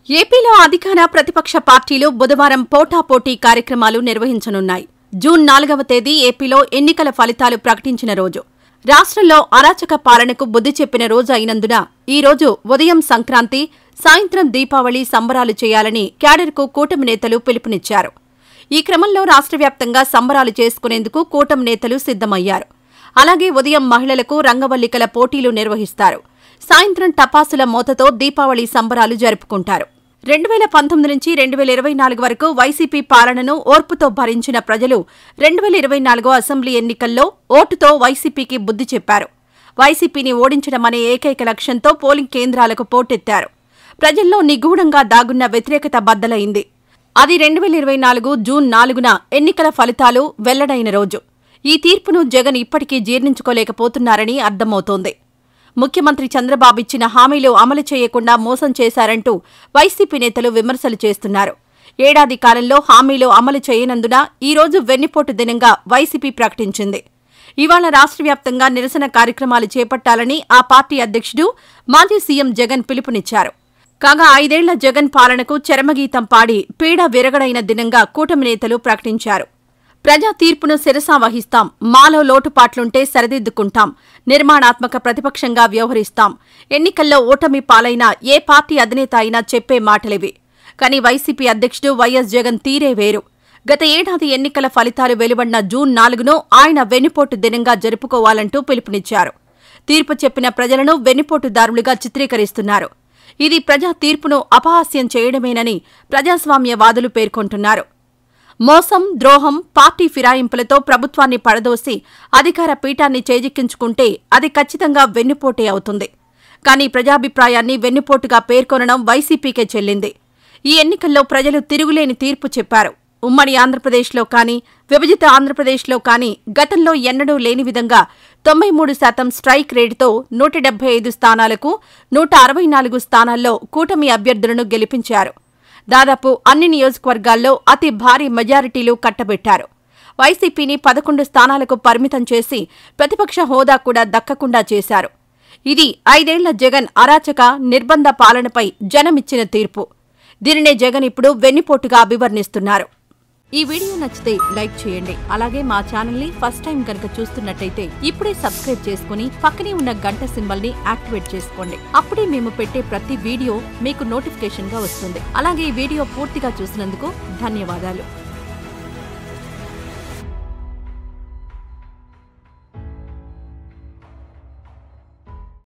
ఏపీలో అధికార ప్రతిపక్ష పార్టీలు బుధవారం పోటాపోటీ కార్యక్రమాలు నిర్వహించనున్నాయి. జూన్ 4వ తేదీ ఏపీలో ఎన్నికల ఫలితాలు ప్రకటించిన రోజు. రాష్ట్రంలో అరాచక పాలనకు బుద్ధి చెప్పిన రోజు అయినందున ఈ రోజు ఉదయం సంక్రాంతి, సాయంత్రం దీపావళి సంబరాలు చేయాలని క్యాడర్కు కూటమి నేతలు పిలుపునిచ్చారు. ఈ క్రమంలో రాష్ట్ర వ్యాప్తంగా సంబరాలు చేసుకునేందుకు కూటమి నేతలు సిద్ధమయ్యారు. అలాగే ఉదయం మహిళలకు రంగవల్లికల పోటీలు నిర్వహిస్తారు. సాయంత్రం టపాసుల మోతతో దీపావళి సంబరాలు జరుపుకుంటారు. 2019 నుంచి 2024 వరకు వైసీపీ పాలనను ఓర్పుతో భరించిన ప్రజలు 2024 అసెంబ్లీ ఎన్నికల్లో ఓటుతో వైసీపీకి బుద్ధి చెప్పారు. వైసీపీని ఓడించడమనే ఏకైక లక్ష్యంతో పోలింగ్ కేంద్రాలకు పోటెత్తారు. ప్రజల్లో నిగూఢంగా దాగున్న వ్యతిరేకత బద్దలైంది. అది 2024 జూన్ 4న ఎన్నికల ఫలితాలు వెల్లడైన రోజు. ఈ తీర్పును జగన్ ఇప్పటికీ జీర్ణించుకోలేకపోతున్నారని అర్థమవుతోంది. ముఖ్యమంత్రి చంద్రబాబు ఇచ్చిన హామీలు అమలు చేయకుండా మోసం చేశారంటూ వైసీపీ నేతలు విమర్శలు చేస్తున్నారు. ఏడాది కాలంలో హామీలు అమలు చేయనందున ఈ రోజు వెన్నుపోటు దినంగా వైసీపీ ప్రకటించింది. ఇవాళ రాష్ట్ర వ్యాప్తంగా నిరసన కార్యక్రమాలు చేపట్టాలని ఆ పార్టీ అధ్యక్షుడు, మాజీ సీఎం జగన్ పిలుపునిచ్చారు. కాగా 5 ఏళ్ల జగన్ పాలనకు చరమగీతం పాడి పీడ విరగడైన దినంగా కూటమి నేతలు ప్రకటించారు. ప్రజా తీర్పును శిరసావహిస్తాం, మాలో లోటుపాట్లుంటే సరిదిద్దుకుంటాం, నిర్మాణాత్మక ప్రతిపక్షంగా వ్యవహరిస్తాం, ఎన్నికల్లో ఓటమి పాలైన ఏ పార్టీ అధినేత అయినా చెప్పే మాటలివి. కానీ వైసీపీ అధ్యక్షుడు వైఎస్ జగన్ తీరే వేరు. గత ఏడాది ఎన్నికల ఫలితాలు వెలువడిన జూన్ 4ను ఆయన వెన్నుపోటు దినంగా జరుపుకోవాలంటూ పిలుపునిచ్చారు. తీర్పు చెప్పిన ప్రజలను వెన్నుపోటుదారులుగా చిత్రీకరిస్తున్నారు. ఇది ప్రజా తీర్పును అపహాస్యం చేయడమేనని ప్రజాస్వామ్యవాదులు పేర్కొంటున్నారు. మోసం, ద్రోహం, పార్టీ ఫిరాయింపులతో ప్రభుత్వాన్ని పడదోసి అధికార పీఠాన్ని చేజిక్కించుకుంటే అది ఖచ్చితంగా వెన్నుపోటే అవుతుంది. కానీ ప్రజాభిప్రాయాన్ని వెన్నుపోటుగా పేర్కొనడం వైసీపీకే చెల్లింది. ఈ ఎన్నికల్లో ప్రజలు తిరుగులేని తీర్పు చెప్పారు. ఉమ్మడి ఆంధ్రప్రదేశ్లో కానీ, విభజిత ఆంధ్రప్రదేశ్లో కానీ గతంలో ఎన్నడూ లేని విధంగా 93% స్ట్రైక్ రేటుతో 175 స్థానాలకు 164 స్థానాల్లో కూటమి అభ్యర్థులను గెలిపించారు. దాదాపు అన్ని నియోజకవర్గాల్లో అతి భారీ మెజారిటీలు కట్టబెట్టారు. వైసీపీని 11 స్థానాలకు పరిమితం చేసి ప్రతిపక్ష హోదా కూడా దక్కకుండా చేశారు. ఇది 5 ఏళ్ల జగన్ అరాచక, నిర్బంధ పాలనపై జనమిచ్చిన తీర్పు. దీనినే జగన్ ఇప్పుడు వెన్నుపోటుగా అభివర్ణిస్తున్నారు. ఈ వీడియో నచ్చితే లైక్ చేయండి. అలాగే మా ఛానల్ ని ఫస్ట్ టైం కనుక చూస్తున్నట్టయితే ఇప్పుడే సబ్స్క్రైబ్ చేసుకుని పక్కనే ఉన్న గంట సింబల్ ని యాక్టివేట్ చేసుకోండి. అప్పుడే మేము పెట్టే ప్రతి వీడియో మీకు నోటిఫికేషన్ గా వస్తుంది. అలాగే ఈ వీడియో పూర్తిగా చూసినందుకు ధన్యవాదాలు.